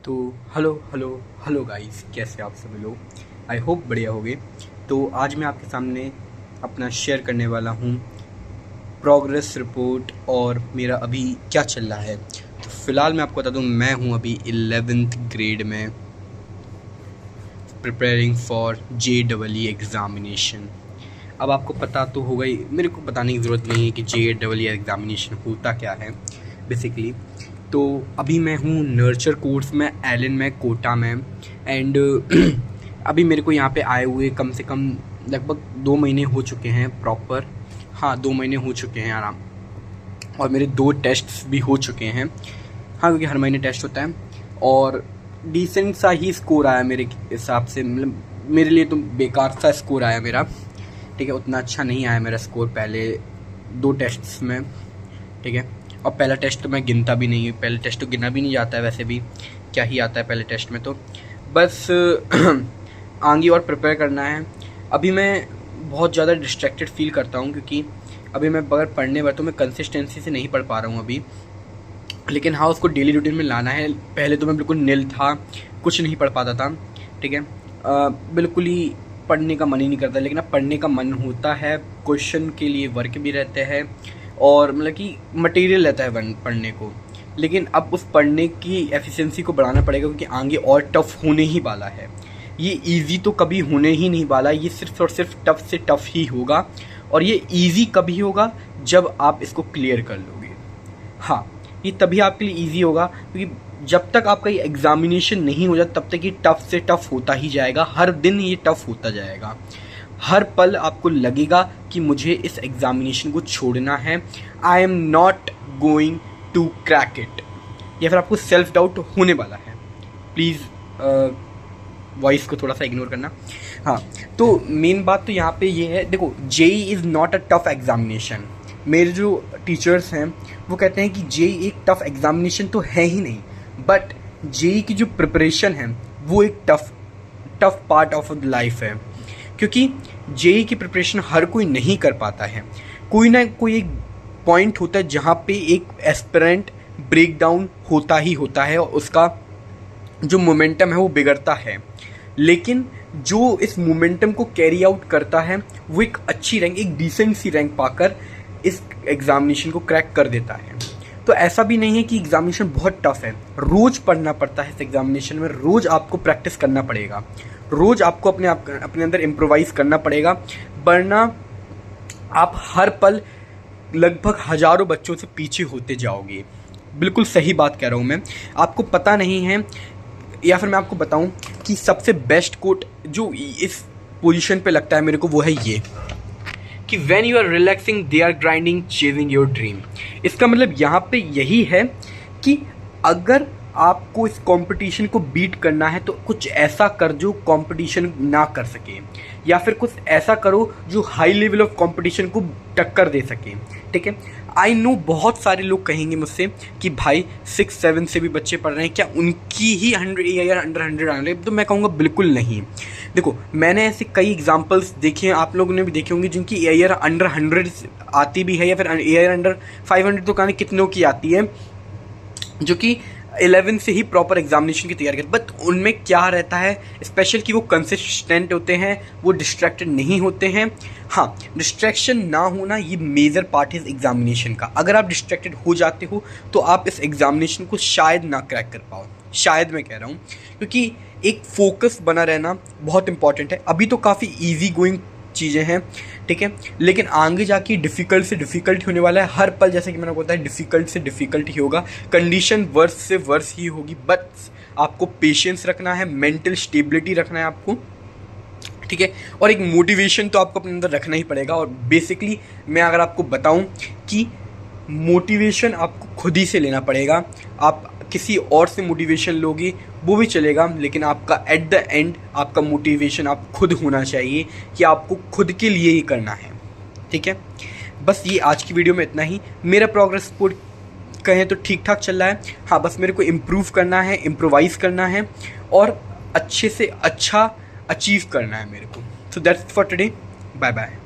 तो hello hello hello guys, कैसे आप सभी लोग। आई होप बढ़िया होगे। तो आज मैं आपके सामने अपना शेयर करने वाला हूँ प्रोग्रेस रिपोर्ट और मेरा अभी क्या चल रहा है। तो फ़िलहाल मैं आपको बता दूँ, मैं हूँ अभी 11th ग्रेड में, प्रिपेयरिंग फॉर JEE एग्ज़ामिनेशन। अब आपको पता तो होगा ही, मेरे को बताने की ज़रूरत नहीं है कि JEE एग्ज़ामिनेशन होता क्या है बेसिकली। तो अभी मैं हूँ नर्चर कोर्स में, एलन में, कोटा में। एंड अभी मेरे को यहाँ पे आए हुए कम से कम लगभग 2 महीने हो चुके हैं प्रॉपर। हाँ, 2 महीने हो चुके हैं आराम। और मेरे 2 टेस्ट्स भी हो चुके हैं। हाँ, क्योंकि हर महीने टेस्ट होता है और डिसेंट सा ही स्कोर आया मेरे हिसाब से। मतलब मेरे लिए तो बेकार सा स्कोर आया मेरा, ठीक है। उतना अच्छा नहीं आया मेरा स्कोर पहले 2 टेस्ट्स में, ठीक है। और पहला टेस्ट तो मैं गिनता भी नहीं हूँ, पहले टेस्ट तो गिना भी नहीं जाता है वैसे भी, क्या ही आता है पहले टेस्ट में। तो बस आगे और प्रिपेयर करना है। अभी मैं बहुत ज़्यादा डिस्ट्रैक्टेड फील करता हूँ क्योंकि अभी मैं अगर पढ़ने बैठूँ, मैं कंसिस्टेंसी से नहीं पढ़ पा रहा हूँ अभी। लेकिन हाँ, उसको डेली रूटीन में लाना है। पहले तो मैं बिल्कुल निल था, कुछ नहीं पढ़ पाता था, ठीक है। बिल्कुल ही पढ़ने का मन ही नहीं करता। लेकिन अब पढ़ने का मन होता है, क्वेश्चन के लिए वर्क भी रहते हैं और मतलब कि मटेरियल रहता है पढ़ने को। लेकिन अब उस पढ़ने की एफिशिएंसी को बढ़ाना पड़ेगा क्योंकि आगे और टफ होने ही वाला है। ये इजी तो कभी होने ही नहीं वाला, ये सिर्फ और सिर्फ टफ से टफ ही होगा। और ये इजी कभी होगा जब आप इसको क्लियर कर लोगे। हाँ, ये तभी आपके लिए इजी होगा क्योंकि जब तक आपका ये एग्जामिनेशन नहीं हो जाता तब तक ये टफ से टफ होता ही जाएगा। हर दिन ये टफ होता जाएगा। हर पल आपको लगेगा कि मुझे इस एग्जामिनेशन को छोड़ना है, I am not going to crack it, या फिर आपको सेल्फ डाउट होने वाला है। प्लीज़ वॉइस को थोड़ा सा इग्नोर करना। हाँ, तो मेन बात तो यहाँ पे ये है, देखो JEE is not a tough examination. मेरे जो टीचर्स हैं वो कहते हैं कि JEE एक टफ एग्जामिनेशन तो है ही नहीं, बट JEE की जो प्रिपरेशन है वो एक टफ पार्ट ऑफ लाइफ है। क्योंकि JEE की प्रिपरेशन हर कोई नहीं कर पाता है। कोई ना कोई एक पॉइंट होता है जहाँ पे एक एस्पिरेंट ब्रेक डाउन होता ही होता है और उसका जो मोमेंटम है वो बिगड़ता है। लेकिन जो इस मोमेंटम को कैरी आउट करता है वो एक अच्छी रैंक, एक डिसेंट सी रैंक पाकर इस एग्जामिनेशन को क्रैक कर देता है। तो ऐसा भी नहीं है कि एग्जामिनेशन बहुत टफ है, रोज़ पढ़ना पड़ता है इस एग्जामिनेशन में, रोज़ आपको प्रैक्टिस करना पड़ेगा, रोज़ आपको अपने अंदर इम्प्रोवाइज़ करना पड़ेगा, वरना आप हर पल लगभग हज़ारों बच्चों से पीछे होते जाओगे। बिल्कुल सही बात कह रहा हूँ मैं। आपको पता नहीं है, या फिर मैं आपको बताऊँ कि सबसे बेस्ट कोट जो इस पोजीशन पे लगता है मेरे को वो है ये कि when you are relaxing they are grinding chasing your dream. इसका मतलब यहाँ पे यही है कि अगर आपको इस कंपटीशन को बीट करना है तो कुछ ऐसा कर जो कंपटीशन ना कर सके, या फिर कुछ ऐसा करो जो हाई लेवल ऑफ कंपटीशन को टक्कर दे सके, ठीक है। आई नो बहुत सारे लोग कहेंगे मुझसे कि भाई 6-7 से भी बच्चे पढ़ रहे हैं, क्या उनकी ही 100 AIR अंडर 100 आने लगे? तो मैं कहूँगा बिल्कुल नहीं। देखो, मैंने ऐसे कई एग्जांपल्स देखे हैं, आप लोगों ने भी देखे होंगे, जिनकी AIR अंडर 100 आती भी है, या फिर AIR अंडर 500 तो कहने कितनों की आती है, जो कि 11 से ही प्रॉपर एग्जामिनेशन की तैयारी करते। बट उनमें क्या रहता है स्पेशल कि वो कंसिस्टेंट होते हैं, वो डिस्ट्रैक्टेड नहीं होते हैं। हाँ, डिस्ट्रैक्शन ना होना ये मेजर पार्ट है इस एग्जामिनेशन का। अगर आप डिस्ट्रैक्टेड हो जाते हो तो आप इस एग्जामिनेशन को शायद ना क्रैक कर पाओ। शायद मैं कह रहा हूँ, क्योंकि एक फोकस बना रहना बहुत इंपॉर्टेंट है। अभी तो काफ़ी ईजी गोइंग चीज़ें हैं, ठीक है, लेकिन आगे जाके डिफ़िकल्ट से डिफ़िकल्ट होने वाला है। हर पल, जैसे कि मैंने बताया, डिफ़िकल्ट से डिफ़िकल्ट ही होगा, कंडीशन वर्स से वर्स ही होगी। बट आपको पेशेंस रखना है, मेंटल स्टेबिलिटी रखना है आपको, ठीक है, और एक मोटिवेशन तो आपको अपने अंदर रखना ही पड़ेगा। और बेसिकली मैं अगर आपको बताऊं कि मोटिवेशन आपको खुद ही से लेना पड़ेगा। आप किसी और से मोटिवेशन लोगे वो भी चलेगा, लेकिन आपका एट द एंड आपका मोटिवेशन आप खुद होना चाहिए कि आपको खुद के लिए ही करना है, ठीक है। बस ये आज की वीडियो में इतना ही। मेरा प्रोग्रेस रिपोर्ट कहें तो ठीक ठाक चल रहा है। हाँ, बस मेरे को इम्प्रूव करना है, इम्प्रोवाइज़ करना है और अच्छे से अच्छा अचीव करना है मेरे को। So that's for today, bye bye.